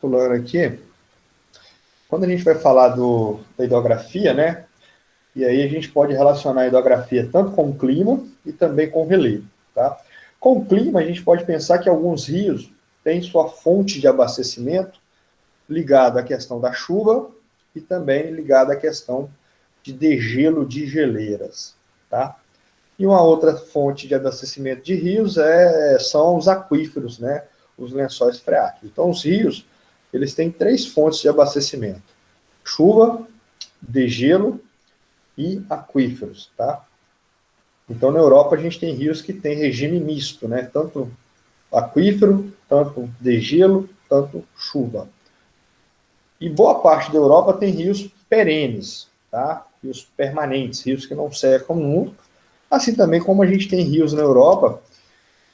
Pulando aqui, quando a gente vai falar da hidrografia, né? E aí a gente pode relacionar a hidrografia tanto com o clima e também com o relevo, tá? Com o clima, a gente pode pensar que alguns rios têm sua fonte de abastecimento ligada à questão da chuva e também ligada à questão de degelo de geleiras, tá? E uma outra fonte de abastecimento de rios são os aquíferos, né? Os lençóis freáticos. Então, os rios, eles têm três fontes de abastecimento: chuva, degelo e aquíferos, tá? Então, na Europa, a gente tem rios que têm regime misto, né? Tanto aquífero, tanto degelo, tanto chuva. E boa parte da Europa tem rios perenes, tá? Rios permanentes, rios que não secam nunca. Assim também como a gente tem rios na Europa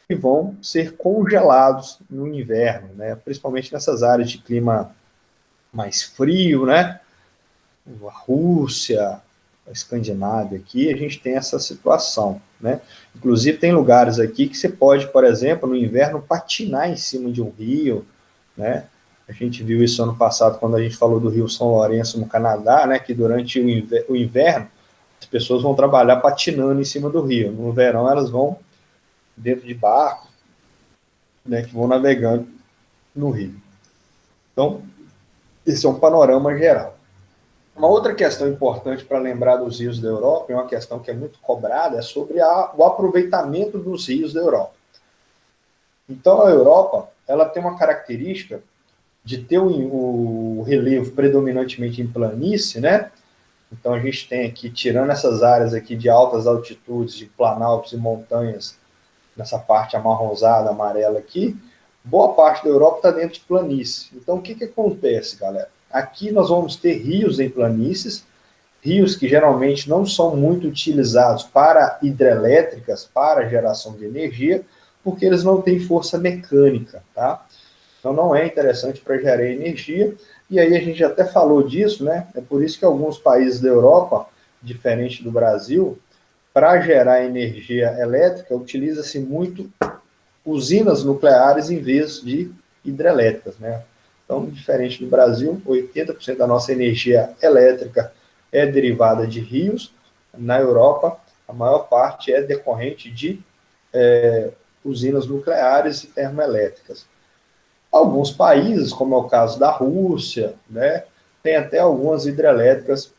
que vão ser congelados no inverno, né? Principalmente nessas áreas de clima mais frio, né? A Rússia, a Escandinávia aqui, a gente tem essa situação, né? Inclusive tem lugares aqui que você pode, por exemplo, no inverno patinar em cima de um rio, né? A gente viu isso ano passado quando a gente falou do Rio São Lourenço no Canadá, né? Que durante o inverno as pessoas vão trabalhar patinando em cima do rio. No verão elas vão dentro de barcos, né? Que vão navegando no rio. Então, esse é um panorama geral. Uma outra questão importante para lembrar dos rios da Europa, é uma questão que é muito cobrada, é sobre o aproveitamento dos rios da Europa. Então, a Europa ela tem uma característica de ter o relevo predominantemente em planície, né? Então, a gente tem aqui, tirando essas áreas aqui de altas altitudes, de planaltos e montanhas, nessa parte amarronzada, amarela aqui, boa parte da Europa está dentro de planície. Então, o que acontece, galera? Aqui nós vamos ter rios em planícies, rios que geralmente não são muito utilizados para hidrelétricas, para geração de energia, porque eles não têm força mecânica, tá? Então não é interessante para gerar energia, e aí a gente até falou disso, né? É por isso que alguns países da Europa, diferente do Brasil, para gerar energia elétrica, utiliza-se muito usinas nucleares em vez de hidrelétricas, né? Então, diferente do Brasil, 80% da nossa energia elétrica é derivada de rios. Na Europa, a maior parte é decorrente de usinas nucleares e termoelétricas. Alguns países, como é o caso da Rússia, né, tem até algumas hidrelétricas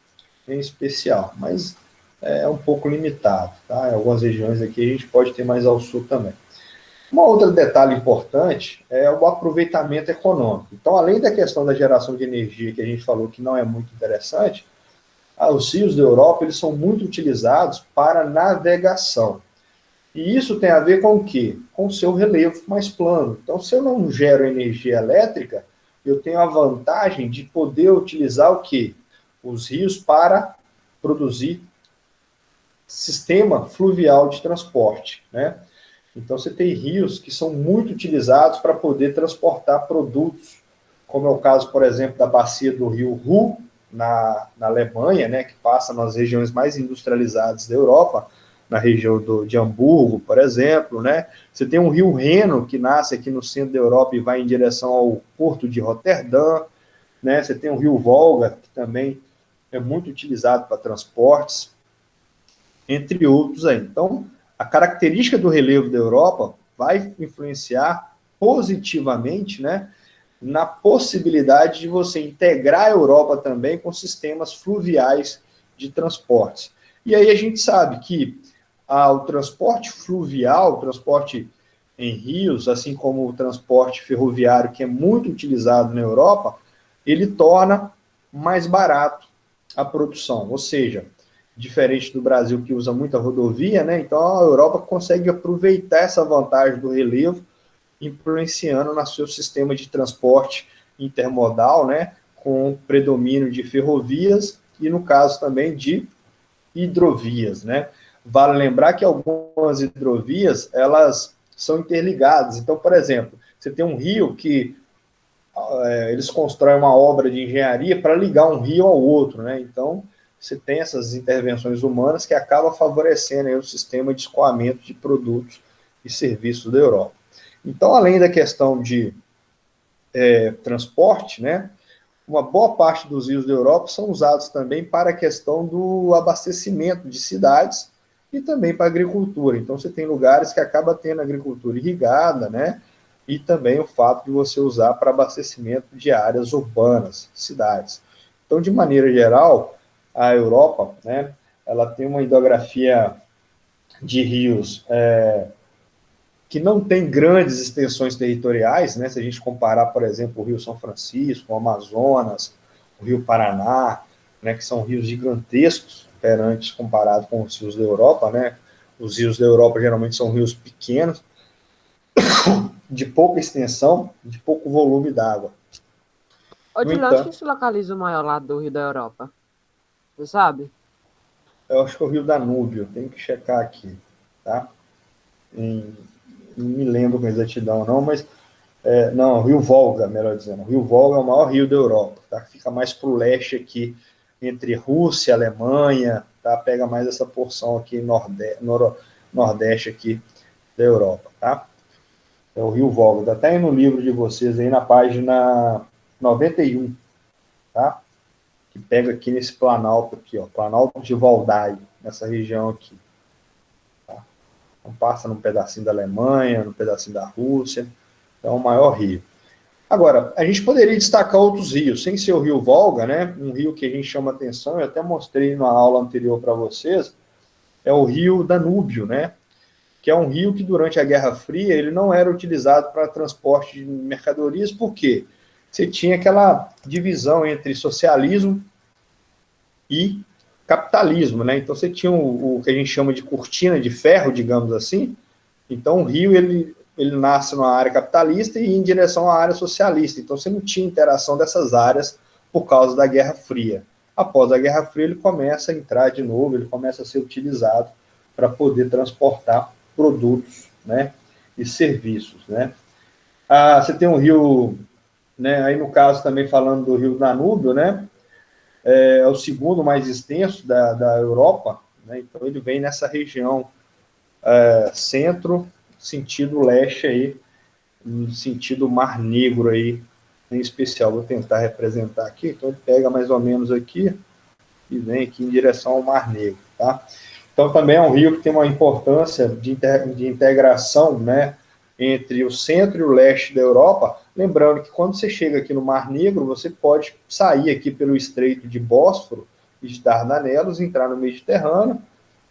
em especial, mas é um pouco limitado, tá? Em algumas regiões aqui a gente pode ter mais ao sul também. Um outro detalhe importante é o aproveitamento econômico. Então, além da questão da geração de energia, que a gente falou que não é muito interessante, os rios da Europa eles são muito utilizados para navegação. E isso tem a ver com o quê? Com o seu relevo mais plano. Então, se eu não gero energia elétrica, eu tenho a vantagem de poder utilizar o quê? Os rios para produzir sistema fluvial de transporte, né? Então, você tem rios que são muito utilizados para poder transportar produtos, como é o caso, por exemplo, da bacia do rio Ruhr, na Alemanha, né, que passa nas regiões mais industrializadas da Europa, na região de Hamburgo, por exemplo, né? Você tem um rio Reno, que nasce aqui no centro da Europa e vai em direção ao porto de Roterdã, né? Você tem o rio Volga, que também é muito utilizado para transportes, entre outros aí. Então, a característica do relevo da Europa vai influenciar positivamente, né, na possibilidade de você integrar a Europa também com sistemas fluviais de transportes. E aí a gente sabe que o transporte fluvial, o transporte em rios, assim como o transporte ferroviário, que é muito utilizado na Europa, ele torna mais barato a produção, ou seja, diferente do Brasil que usa muita rodovia, né? Então a Europa consegue aproveitar essa vantagem do relevo, influenciando no seu sistema de transporte intermodal, né? Com predomínio de ferrovias e no caso também de hidrovias, né? Vale lembrar que algumas hidrovias elas são interligadas. Então, por exemplo, você tem um rio que eles constroem uma obra de engenharia para ligar um rio ao outro, né? Então, você tem essas intervenções humanas que acabam favorecendo aí o sistema de escoamento de produtos e serviços da Europa. Então, além da questão de transporte, né? Uma boa parte dos rios da Europa são usados também para a questão do abastecimento de cidades e também para a agricultura. Então, você tem lugares que acaba tendo agricultura irrigada, né? E também o fato de você usar para abastecimento de áreas urbanas, cidades. Então, de maneira geral, a Europa, né, ela tem uma hidrografia de rios que não tem grandes extensões territoriais, né? Se a gente comparar, por exemplo, o Rio São Francisco, o Amazonas, o Rio Paraná, né, que são rios gigantescos perante comparado com os rios da Europa, né? Os rios da Europa geralmente são rios pequenos, de pouca extensão, de pouco volume d'água. No Odilon, onde que entanto, se localiza o maior lado do Rio da Europa? Você sabe? eu acho que é o Rio Danúbio, tem que checar aqui, tá? Não me lembro com exatidão não, mas não, o Rio Volga, melhor dizendo. O Rio Volga é o maior rio da Europa, tá? Fica mais para o leste aqui, entre Rússia, Alemanha, tá? Pega mais essa porção aqui nordeste aqui da Europa, tá? É o Rio Volga. Tá até aí no livro de vocês aí na página 91, tá? Que pega aqui nesse planalto aqui, ó, Planalto de Valdai, nessa região aqui. Tá? Então passa num pedacinho da Alemanha, num pedacinho da Rússia. Então é o maior rio. Agora, a gente poderia destacar outros rios, sem ser o Rio Volga, né? Um rio que a gente chama atenção, eu até mostrei na aula anterior para vocês, é o Rio Danúbio, né? Que é um rio que durante a Guerra Fria ele não era utilizado para transporte de mercadorias, por quê? Você tinha aquela divisão entre socialismo e capitalismo, né? Então você tinha o que a gente chama de cortina de ferro, digamos assim. Então o rio ele nasce numa área capitalista e em direção à área socialista. Então você não tinha interação dessas áreas por causa da Guerra Fria. Após a Guerra Fria ele começa a entrar de novo, ele começa a ser utilizado para poder transportar produtos, né, e serviços, né. Você tem um rio, né, aí no caso também falando do Rio Danúbio, né, é o segundo mais extenso da Europa, né, então ele vem nessa região centro, sentido leste aí, no sentido Mar Negro aí, em especial. Vou tentar representar aqui, então ele pega mais ou menos aqui e vem aqui em direção ao Mar Negro, tá? Então também é um rio que tem uma importância de integração, né, entre o centro e o leste da Europa, lembrando que quando você chega aqui no Mar Negro, você pode sair aqui pelo Estreito de Bósforo e de Dardanelos, entrar no Mediterrâneo,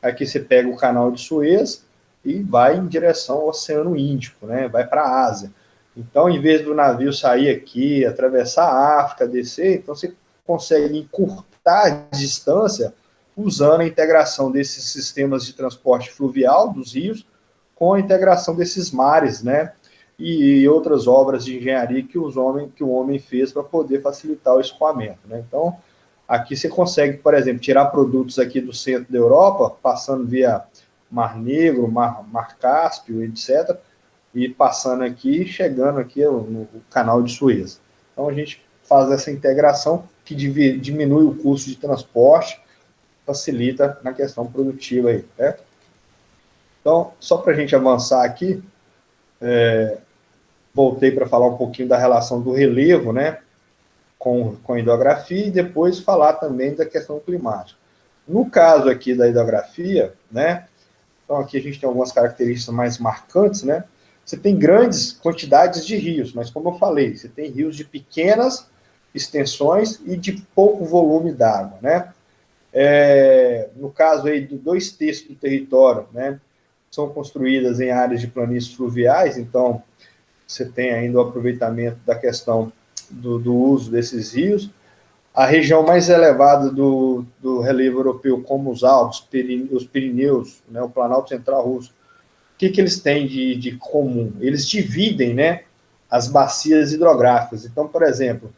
aqui você pega o Canal de Suez e vai em direção ao Oceano Índico, né, vai para a Ásia. Então, em vez do navio sair aqui, atravessar a África, descer, então você consegue encurtar a distância usando a integração desses sistemas de transporte fluvial dos rios com a integração desses mares, né? E outras obras de engenharia que o homem fez para poder facilitar o escoamento, né? Então, aqui você consegue, por exemplo, tirar produtos aqui do centro da Europa, passando via Mar Negro, Mar Cáspio, etc., e passando aqui, chegando aqui no canal de Suez. Então, a gente faz essa integração que diminui o custo de transporte, facilita na questão produtiva aí, né? Então, só para a gente avançar aqui, voltei para falar um pouquinho da relação do relevo, né, com a hidrografia e depois falar também da questão climática. No caso aqui da hidrografia, né, então aqui a gente tem algumas características mais marcantes, né, você tem grandes quantidades de rios, mas como eu falei, você tem rios de pequenas extensões e de pouco volume d'água, né, no caso aí, 2/3 do território, né, são construídas em áreas de planícies fluviais, então você tem ainda o aproveitamento da questão do uso desses rios. A região mais elevada do relevo europeu, como os Alpes, os Pirineus, né, o Planalto Central Russo, o que eles têm de comum? Eles dividem, né, as bacias hidrográficas. Então, por exemplo,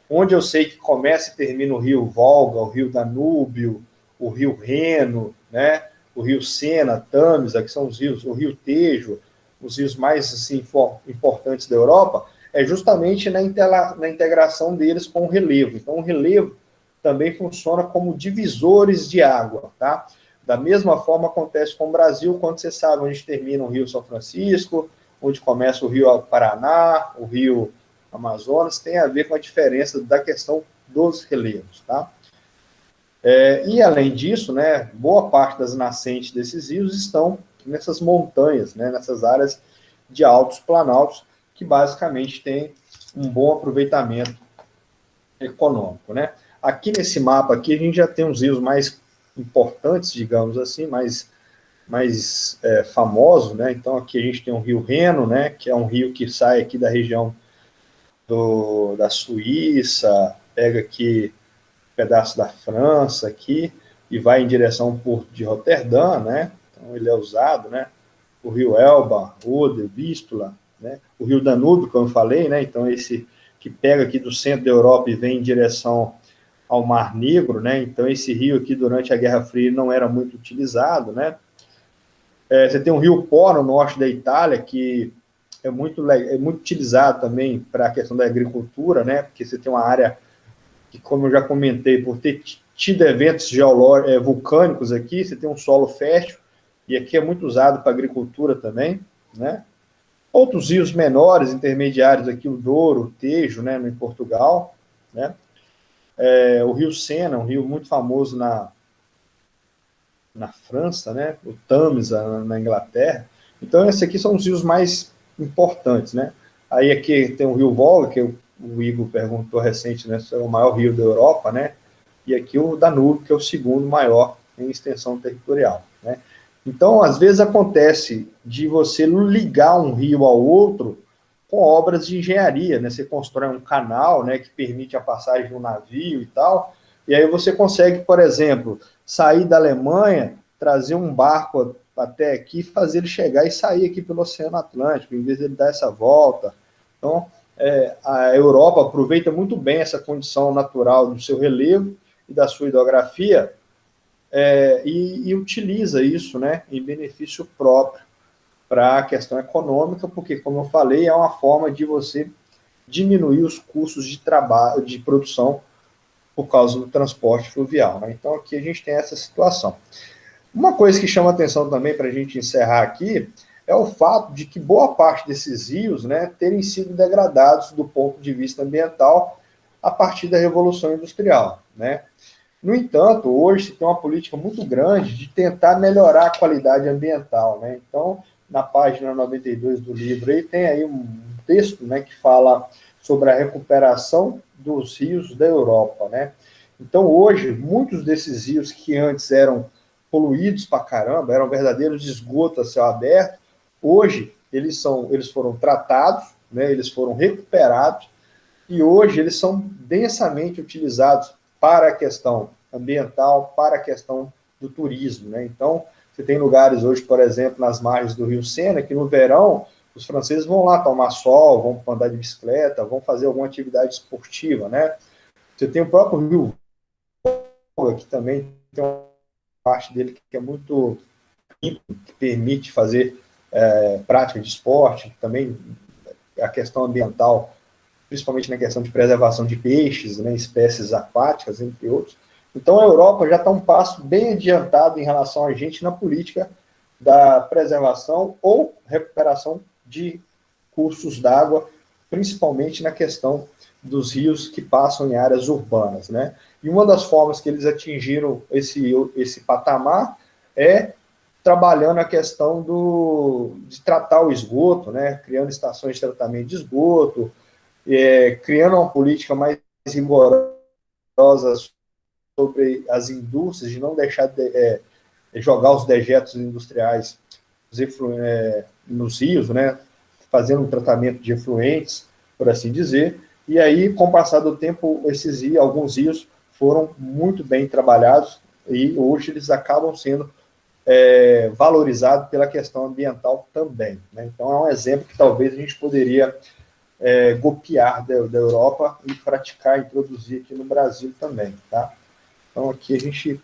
onde eu sei que começa e termina o rio Volga, o rio Danúbio, o rio Reno, né, o rio Sena, Tâmisa, que são os rios, o rio Tejo, os rios mais assim, importantes da Europa, é justamente na integração deles com o relevo. Então, o relevo também funciona como divisores de água, tá? Da mesma forma acontece com o Brasil, quando você sabe onde termina o Rio São Francisco, onde começa o Rio Paraná, o Rio Amazonas, tem a ver com a diferença da questão dos relevos, tá? E, além disso, né, boa parte das nascentes desses rios estão nessas montanhas, né, nessas áreas de altos planaltos, que basicamente têm um bom aproveitamento econômico, né? Aqui nesse mapa aqui, a gente já tem os rios mais importantes, digamos assim, mais famosos, né? Então, aqui a gente tem o Rio Reno, né, que é um rio que sai aqui da região da Suíça, pega aqui pedaço da França aqui e vai em direção ao porto de Roterdã, né? Então ele é usado, né? O rio Elba, Oder, Vístula, né? O rio Danúbio, como eu falei, né? Então esse que pega aqui do centro da Europa e vem em direção ao Mar Negro, né? Então esse rio aqui durante a Guerra Fria não era muito utilizado, né? Você tem o rio Po no norte da Itália que é muito utilizado também para a questão da agricultura, né? Porque você tem uma área que, como eu já comentei, por ter tido eventos vulcânicos aqui, você tem um solo fértil, e aqui é muito usado para agricultura também, né? Outros rios menores, intermediários aqui, o Douro, o Tejo, né, em Portugal, né? O rio Sena, um rio muito famoso na França, né? O Tamisa, na Inglaterra. Então, esses aqui são os rios mais importantes, né? Aí aqui tem o rio Volga, que o Igor perguntou recente, né? Se é o maior rio da Europa, né? E aqui o Danúbio, que é o segundo maior em extensão territorial, né? Então, às vezes acontece de você ligar um rio ao outro com obras de engenharia, né? Você constrói um canal, né, que permite a passagem de um navio e tal, e aí você consegue, por exemplo, sair da Alemanha, trazer um barco até aqui, fazer ele chegar e sair aqui pelo Oceano Atlântico, em vez de ele dar essa volta. Então, a Europa aproveita muito bem essa condição natural do seu relevo e da sua hidrografia e utiliza isso, né, em benefício próprio para a questão econômica, porque, como eu falei, é uma forma de você diminuir os custos de trabalho, de produção por causa do transporte fluvial, né? Então, aqui a gente tem essa situação. Uma coisa que chama atenção também para a gente encerrar aqui é o fato de que boa parte desses rios, né, terem sido degradados do ponto de vista ambiental a partir da Revolução Industrial, né? No entanto, hoje se tem uma política muito grande de tentar melhorar a qualidade ambiental, né? Então, na página 92 do livro, aí tem aí um texto, né, que fala sobre a recuperação dos rios da Europa, né? Então, hoje, muitos desses rios que antes eram poluídos pra caramba, eram verdadeiros esgotos a céu aberto, hoje eles foram tratados, né, eles foram recuperados, e hoje eles são densamente utilizados para a questão ambiental, para a questão do turismo, né? Então, você tem lugares hoje, por exemplo, nas margens do Rio Sena, que no verão os franceses vão lá tomar sol, vão andar de bicicleta, vão fazer alguma atividade esportiva, né? Você tem o próprio Rio Volga, que também tem uma parte dele que é muito limpo, que permite fazer prática de esporte, também a questão ambiental, principalmente na questão de preservação de peixes, né, espécies aquáticas, entre outros. Então, a Europa já está um passo bem adiantado em relação a gente na política da preservação ou recuperação de cursos d'água, principalmente na questão dos rios que passam em áreas urbanas, né? E uma das formas que eles atingiram esse patamar é trabalhando a questão de tratar o esgoto, né? Criando estações de tratamento de esgoto, criando uma política mais rigorosa sobre as indústrias, de não deixar jogar os dejetos industriais nos rios, né, fazendo um tratamento de efluentes, por assim dizer, e aí, com o passar do tempo, alguns rios foram muito bem trabalhados e hoje eles acabam sendo valorizados pela questão ambiental também, né? Então, é um exemplo que talvez a gente poderia copiar da Europa e praticar, introduzir aqui no Brasil também, tá? Então, aqui a gente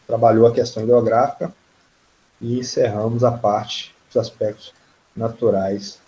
trabalhou a questão hidrográfica e encerramos a parte dos aspectos naturais